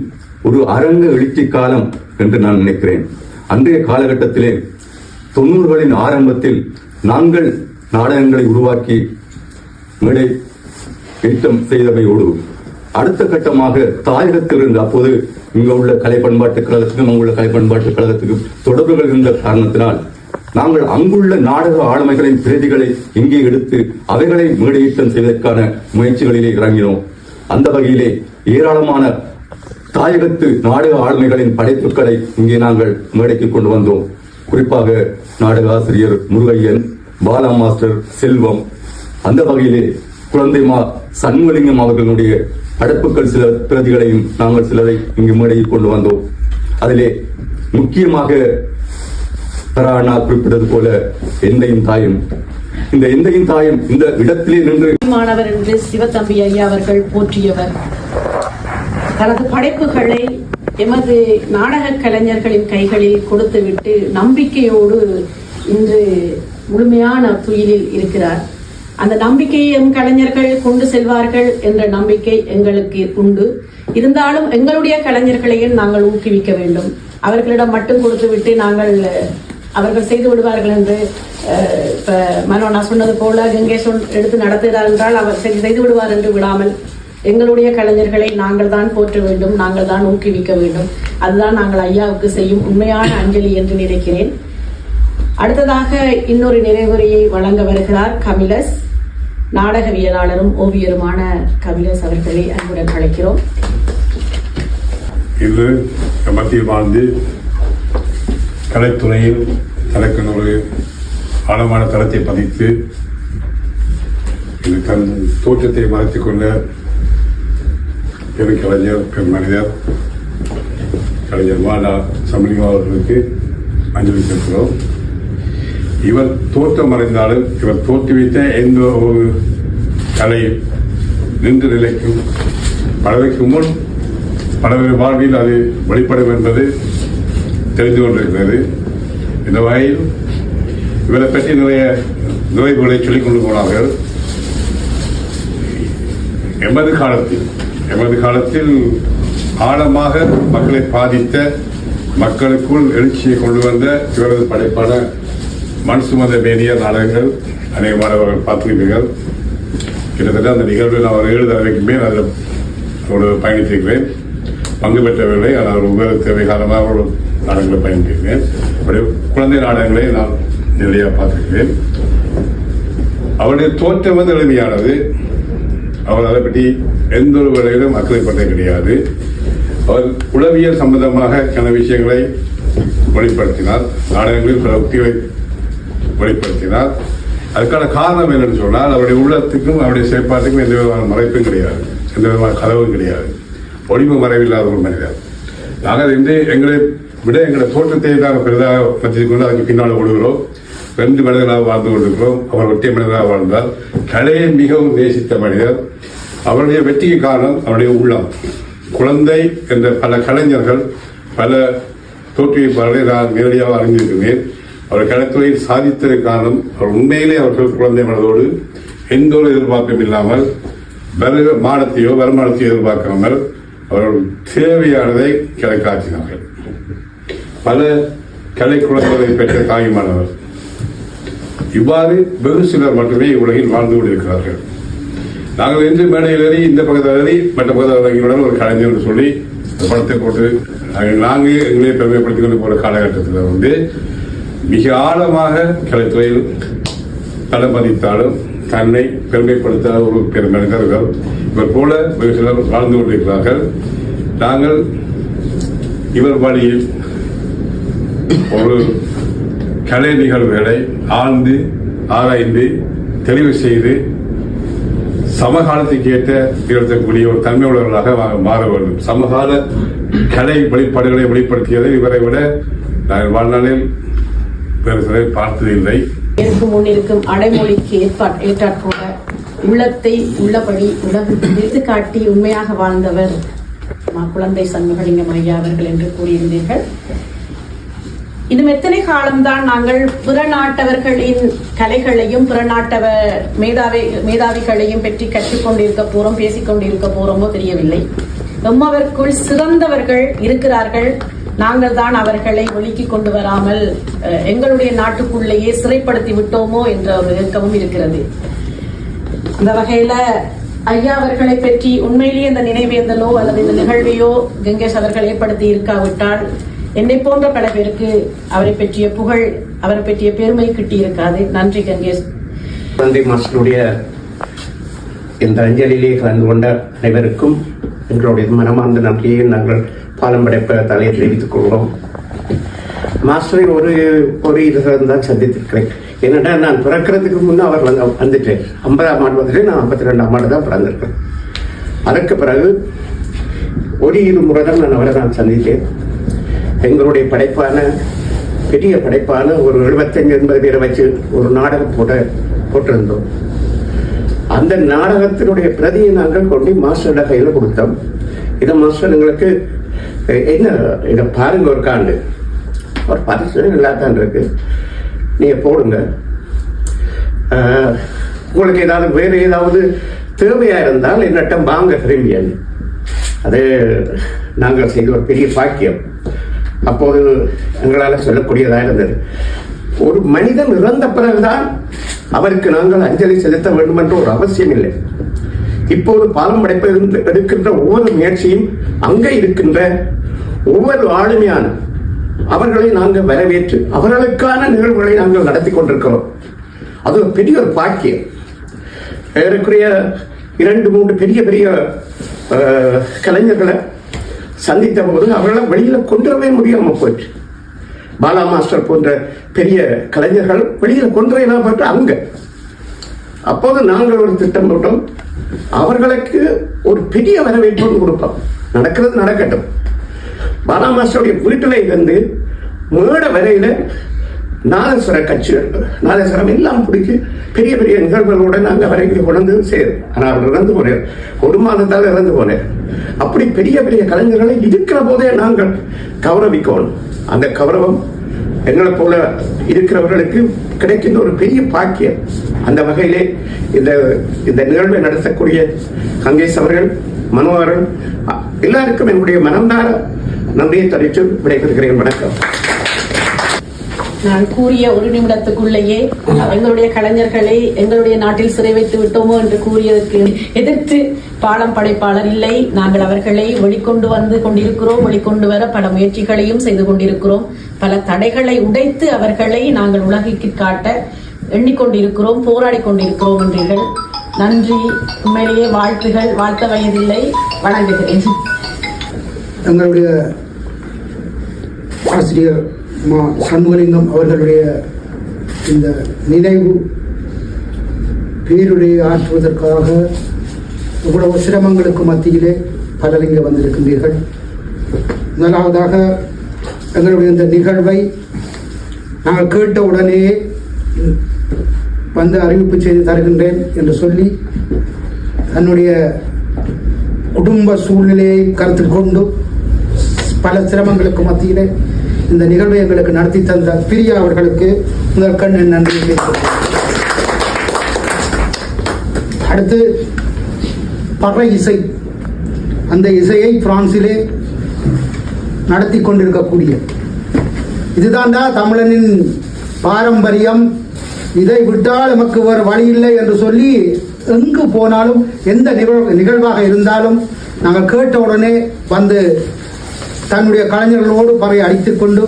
S10: ஒரு அரங்க எழுச்சி காலம் என்று நான் நினைக்கிறேன். அன்றைய காலகட்டத்திலே 90களின் ஆரம்பத்தில் நாங்கள் நாடகங்களை உருவாக்கி மேடை ஏற்றம் செய்தவையோடு அடுத்த கட்டமாக தாயகத்திலிருந்து, அப்போது இங்க உள்ள கலை பண்பாட்டு கழகத்துக்கும் அங்குள்ள கலை பண்பாட்டு கழகத்துக்கும் தொடர்புகள் இருந்த காரணத்தினால் நாங்கள் அங்குள்ள நாடக ஆளுமைகளின் பிரதிகளை இங்கே எடுத்து அவைகளை மேடையேற்றம் செய்வதற்கான முயற்சிகளிலே இறங்கினோம். அந்த வகையிலே ஏராளமான தாயகத்து நாடக ஆளுமைகளின் படைப்புகளை இங்கே நாங்கள் மேடைக்கு கொண்டு வந்தோம். குறிப்பாக நாடக ஆசிரியர் முருகையன், பாலா மாஸ்டர், செல்வம். அந்த வகையிலே குழந்தை மா சண்முகலிங்கம் அவர்களுடைய படைப்புகள் சில பிரதிகளையும் நாங்கள் சிலரை இங்கு மேடையில் கொண்டு வந்தோம். அதிலே முக்கியமாக அண்ணா குறிப்பிட்டது போல எந்தையும் தாயும், இந்த எந்தையும் தாயும் இந்த இடத்திலே நின்று
S2: மாணவர் என்று சிவத்தம்பி ஐயா அவர்கள் போற்றியவர். தனது படைப்புகளை எமது நாடக கலைஞர்களின் கைகளில் கொடுத்துவிட்டு நம்பிக்கையோடு இன்று முழுமையான துயிலில் இருக்கிறார். அந்த நம்பிக்கையை எம் கலைஞர்கள் கொண்டு செல்வார்கள் என்ற நம்பிக்கை எங்களுக்கு உண்டு. இருந்தாலும் எங்களுடைய கலைஞர்களையும் நாங்கள் ஊக்குவிக்க வேண்டும். அவர்களிடம் மட்டும் கொடுத்துவிட்டு நாங்கள் அவர்கள் செய்து விடுவார்கள் என்று இப்ப மனோனா சொன்னது போல கங்கேஷ் எடுத்து நடத்துகிறார் என்றால் அவர் செய்து விடுவார் என்று விடாமல் எங்களுடைய கலைஞர்களை நாங்கள் தான் போற்ற வேண்டும், நாங்கள் தான் ஊக்குவிக்க வேண்டும். அதுதான் நாங்கள் ஐயாவுக்கு செய்யும் உண்மையான அஞ்சலி என்று நினைக்கிறேன். அடுத்ததாக இன்னொரு நிறைவுரையை வழங்க வருகிறார் கபிலஸ். நாடகவியலாளரும் ஓவியருமான கபிலஸ் அவர்களை அன்புடன் அழைக்கிறோம்.
S8: இன்று மத்திய வாழ்ந்து கலைத்துறையில் தனக்கு ஒரு ஆழமான தளத்தை பதித்து இது தன் தோற்றத்தை மறைத்துக் கொண்ட பெரும் கலைஞர், பெரும் மனிதர் கலைஞர் மாலா சண்முகலிங்கம் அவர்களுக்கு அஞ்சலி செலுத்துகிறோம். இவர் தோற்றம் மறைந்தாலும் இவர் தோற்றுவித்த எந்த ஒரு கலை நின்று நிலைக்கும் பலருக்கு முன் பலவரின் வாழ்வில் அது வெளிப்படும் என்பது தெரிந்து கொண்டிருக்கிறது. இந்த வகையில் இவரை பற்றி நிறைய நிறைவுகளை சொல்லிக் கொண்டு போனார்கள். எமது காலத்தில் ஆழமாக மக்களை பாதித்த, மக்களுக்குள் எழுச்சியை கொண்டு வந்த இவரது படைப்பான மண் சுமந்த மேனிய நாடகங்கள் அநேகமானவர்கள் பார்த்திருப்பீர்கள். கிட்டத்தட்ட அந்த நிகழ்வில் அவர் 7 தடவைக்கு மேல் அதில் ஒரு பயணித்திருக்கிறேன். பங்கு பெற்றவர்களை ஆனால் உங்கள் தேவை காலமாக ஒரு நாடகங்களை பயணித்திருக்கிறேன். அப்படி குழந்தை நாடகங்களை நான் நிறைய பார்த்திருக்கிறேன். அவருடைய தோற்றம் வந்து எளிமையானது. அவர் அதை பற்றி எந்த ஒரு வேலையிலும் அக்கறைப்பட்டே கிடையாது. அவர் உளவியல் சம்பந்தமாக சில விஷயங்களை வெளிப்படுத்தினார். நாடகங்களில் சில உத்திகளை வெளிப்படுத்தினார். அதுக்கான காரணம் என்னன்னு சொன்னால், அவருடைய உள்ளத்துக்கும் அவருடைய செயற்பாட்டுக்கும் எந்த விதமான மறைப்பும் கிடையாது, எந்த விதமான கதவும் கிடையாது, ஒளிவு மறைவில்லாத ஒரு மனிதர். நாங்கள் எங்களை விட எங்களை தோற்றத்தை நாங்கள் பெரிதாக பற்றி கொண்டு அதுக்கு பின்னால் ஓடுகிறோம். 2 மனிதனாக வாழ்ந்து கொண்டிருக்கிறோம். அவர் ஒற்றை மனிதனாக வாழ்ந்தார். கலையை மிகவும் நேசித்த மனிதர். அவருடைய வெற்றிக்கு காரணம் அவருடைய உள்ளம். குழந்தை என்ற பல கலைஞர்கள், பல தோற்றுவிப்பாளர்களை நான் நேரடியாக அறிந்திருக்கிறேன். அவர் கலைத்துறையில் சாதித்ததற்கு காரணம் அவர் உண்மையிலே அவர்கள் குழந்தை மனதோடு எந்த ஒரு எதிர்பார்ப்பும் இல்லாமல் மானத்தையோ வருமானத்தையோ எதிர்பார்க்காமல் அவர்கள் தேவையானதை கலைக்காற்றினார்கள். பல கலை குழந்தைகளை பெற்ற தாயுமானவர். இவ்வாறு வெகு சிலர் மட்டுமே உலகில் வாழ்ந்து கொண்டிருக்கிறார்கள். நாங்கள் இன்று மேடையில் ஏறி இந்த பக்கத்தில் ஏறி மற்ற பக்கத்தில் இறங்கியுடன் ஒரு கலைஞர் என்று சொல்லி படத்தை போட்டு நாங்கள் எங்களே பெருமைப்படுத்திக் கொண்டு போகிற காலகட்டத்தில் வந்து மிக ஆழமாக கலைத்துறையில் தடம் பதித்தாலும் தன்னை பெருமைப்படுத்தாத ஒரு பெரும் மனிதர்கள் இவர் போல வெகு சிலர் வாழ்ந்து கொண்டிருக்கிறார்கள். நாங்கள் இவர் வழியில் ஒரு கலை நிகழ்வுகளை ஆழ்ந்து ஆராய்ந்து தெளிவு செய்து சமகாலத்துக்கு ஏற்ற நிகழ்த்தக்கூடிய ஒரு தன்மை உள்ளவர்களாக மாற வேண்டும். சமகால கலை வெளிப்பாடுகளை வெளிப்படுத்தியதை இவரை விட நாங்கள் வாழ்நாளில் வேறு சிலரை பார்த்ததில்லை.
S2: எனக்கு முன் இருக்கும் அடைமொழிக்கு ஏற்றாற்போல உள்ளத்தை உள்ளபடி உலகுக்கு எடுத்து காட்டி உண்மையாக வாழ்ந்தவர் குழந்தை சண்முகலிங்கம் ஐயா அவர்கள் என்று கூறியிருந்தீர்கள். இன்னும் எத்தனை காலம்தான் நாங்கள் பிற நாட்டவர்களின் கலைகளையும் பிற நாட்டவ மேதாவிகளையும் பற்றி கற்றுக்கொண்டிருக்க போறோம், பேசிக்கொண்டிருக்க போறோமோ தெரியவில்லை. நம்மவருக்குள் சிறந்தவர்கள் இருக்கிறார்கள். நாங்கள் தான் அவர்களை ஒழுக்கி கொண்டு வராமல் எங்களுடைய நாட்டுக்குள்ளேயே சிறைப்படுத்தி விட்டோமோ என்ற ஒரு இயக்கமும் இருக்கிறது. இந்த வகையில ஐயா அவர்களை பற்றி உண்மையிலேயே இந்த நினைவேந்தலோ அல்லது இந்த நிகழ்வையோ கங்கேஷ் அவர்கள் ஏற்படுத்தி இருக்காவிட்டால் என்னை போன்ற பல பேருக்கு அவரை பற்றிய புகழ், அவரை பற்றிய பெருமை கிட்டி இருக்காது. நன்றி கங்கேஷ்.
S5: குழந்தை மாஸ்டருடைய இந்த அஞ்சலிலே கலந்து கொண்ட அனைவருக்கும் எங்களுடைய மனமார்ந்த நன்றியை நாங்கள் பாலம் படைப்ப தலையை தெரிவித்துக் கொள்கிறோம். மாஸ்டரை ஒரு இதுதான் தான் சந்தித்திருக்கிறேன். என்னடா நான் பிறக்கிறதுக்கு முன்னே அவர் வந்துட்டேன். 50ஆம் ஆண்டு வந்துட்டு நான் 52ஆம் ஆண்டு தான் பிறந்திருக்கிறேன். அதற்கு பிறகு ஒரு முறை தான் நான் சந்தித்தேன். எங்களுடைய படைப்பான பெரிய படைப்பான ஒரு 75-80 பேரை வச்சு ஒரு நாடகம் போட்டிருந்தோம். அந்த நாடகத்தினுடைய பிரதியை நாங்கள் கொண்டு மாஸ்டரோட கையில் கொடுத்தோம். இதை மாஸ்டர் எங்களுக்கு என்ன இதை பாருங்க, ஒரு காண்டு ஒரு பரிசு எல்லாத்தான் இருக்கு, நீங்க போடுங்க. உங்களுக்கு ஏதாவது வேறு ஏதாவது தேவையா இருந்தால் என்னட்டம் வாங்க திரும்பியது. அது நாங்கள் செய்த ஒரு பெரிய பாக்கியம். அப்போது எங்களால் சொல்லக்கூடியதாக இருந்தது. ஒரு மனிதன் இறந்த பிறகுதான் அவருக்கு நாங்கள் அஞ்சலி செலுத்த வேண்டும் என்ற ஒரு அவசியம் இல்லை. இப்போது பாலம் படைப்பு எடுக்கின்ற ஒவ்வொரு முயற்சியும் அங்கே இருக்கின்ற ஒவ்வொரு ஆளுமையான அவர்களை நாங்கள் வரவேற்று அவர்களுக்கான நிகழ்வுகளை நாங்கள் நடத்தி கொண்டிருக்கிறோம். அது ஒரு பெரிய ஒரு பாக்கியம். ஏறக்குறைய 2-3 பெரிய பெரிய கலைஞர்களை சந்தித்த போது அவர்களை வெளியில கொண்டு வரவே முடியாம போயிட்டு, பாலா மாஸ்டர் போன்ற பெரிய கலைஞர்கள் வெளியில கொண்டு வரலாம் போட்டு அங்க. அப்போது நாங்கள் ஒரு திட்டம் போட்டோம், அவர்களுக்கு ஒரு பெரிய வரவேற்பு கொடுப்போம். நடக்கிறது நடக்கட்டும். பாலா மாஸ்டருடைய வீட்டில இருந்து மேட வரையில நாதஸ்வர கட்சிகள், நாதஸ்வரம் எல்லாம் பிடிச்சி பெரிய பெரிய நிகழ்வுகளோட நாங்கள் வரைக்கும் கொண்டு சேரும். ஆனால் அவர் இறந்து போனார், 1 மாதத்தால் இறந்து போனார். அப்படி பெரிய பெரிய கலைஞர்களை இருக்கிற போதே நாங்கள் கௌரவிக்கணும். அந்த கௌரவம் எங்களை போல இருக்கிறவர்களுக்கு கிடைக்கின்ற ஒரு பெரிய பாக்கியம். அந்த வகையிலே இந்த நிகழ்வை நடத்தக்கூடிய கங்கேஷ் அவர்கள், மனோகரன் எல்லாருக்கும் என்னுடைய மனந்தார நன்றியை தெரிவித்து விடைபெறுகிறேன். வணக்கம்.
S2: நான் கூறிய 1 நிமிடத்துக்குள்ளேயே எங்களுடைய கலைஞர்களை எங்களுடைய நாட்டில் சிறை வைத்து விட்டோமோ என்று கூறியதற்கு எதிர்த்து பாலம் படைப்பாளர் இல்லை. நாங்கள் அவர்களை வெளிக்கொண்டு வந்து கொண்டிருக்கிறோம். வெளிக்கொண்டு வர பல முயற்சிகளையும் செய்து கொண்டிருக்கிறோம். பல தடைகளை உடைத்து அவர்களை நாங்கள் உலகிற்கு காட்ட எண்ணிக்கொண்டிருக்கிறோம், போராடி கொண்டிருக்கிறோம் என்றீர்கள். நன்றி. உண்மையிலேயே வாழ்த்துகள். வாழ்த்த வயதில்லை. வணங்குகிறேன்.
S11: எங்களுடைய ஆசிரியர் சண்முகலிங்கம் அவர்களுடைய இந்த நினைவு பேருடைய ஆற்றுவதற்காக இவ்வளவு சிரமங்களுக்கு மத்தியிலே பலர் இங்கே வந்திருக்கின்றீர்கள். முதலாவதாக எங்களுடைய இந்த நிகழ்வை நாங்கள் கேட்ட உடனேயே வந்து அறிவிப்பு செய்து தருகின்றேன் என்று சொல்லி தன்னுடைய குடும்ப சூழ்நிலையை கருத்தில் கொண்டு பல சிரமங்களுக்கு மத்தியிலே இந்த நிகழ்வை எங்களுக்கு நடத்தி தந்த பிரியா அவர்களுக்கு முதற்கண் என் நன்றி பேசுகிறேன். அடுத்து பறை இசை, அந்த இசையை பிரான்சிலே நடத்தி கொண்டிருக்கக்கூடிய இதுதான்டா தமிழனின் பாரம்பரியம், இதை விட்டால் நமக்கு வேறு வழி இல்லை என்று சொல்லி எங்கு போனாலும் எந்த நிகழ்வாக இருந்தாலும் நாங்கள் கேட்ட உடனே வந்து தன்னுடைய கலைஞர்களோடு பறை அடித்துக் கொண்டு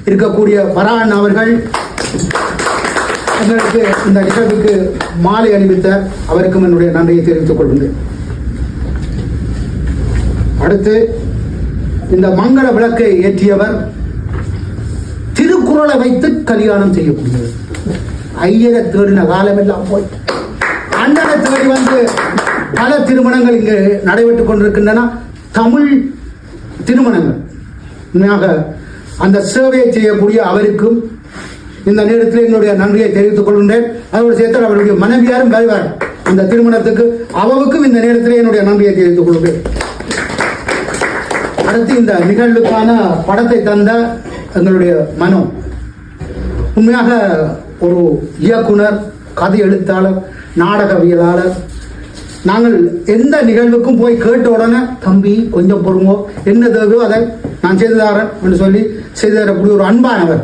S11: இருக்கக்கூடிய பரான் அவர்கள் எங்களுக்கு இந்த நிகழ்வுக்கு மாலை அணிவித்த அவருக்கும் என்னுடைய நன்றியை தெரிவித்துக் கொள்கின்றேன். அடுத்து இந்த மங்கள விளக்கை ஏற்றியவர் திருக்குறளை வைத்து கல்யாணம் செய்யக்கூடியவர். ஐயரை தேடின காலமெல்லாம் போய் அண்ணனை தேடி வந்து பல திருமணங்கள் இங்கு நடைபெற்றுக் கொண்டிருக்கின்றன. தமிழ் திருமணங்கள் உண்மையாக அந்த சேவையை செய்யக்கூடிய அவருக்கும் இந்த நேரத்தில் என்னுடைய நன்றியை தெரிவித்துக் கொள்கின்றேன். அதோடு சேர்த்து அவருடைய மனைவியாரும் வருவார் அந்த திருமணத்துக்கு, அவருக்கும் இந்த நேரத்தில் என்னுடைய நன்றியை தெரிவித்துக் கொள்கிறேன். அடுத்து இந்த நிகழ்வுக்கான படத்தை தந்த எங்களுடைய மனோ, உண்மையாக ஒரு இயக்குனர், கதை எழுத்தாளர், நாடகவியலாளர். நாங்கள் எந்த நிகழ்வுக்கும் போய் கேட்ட உடனே தம்பி கொஞ்சம் பொறுங்கோ, என்ன தேவையோ அதை நான் செய்து தரேன் என்று சொல்லி செய்து தரக்கூடிய ஒரு அன்பானவர்.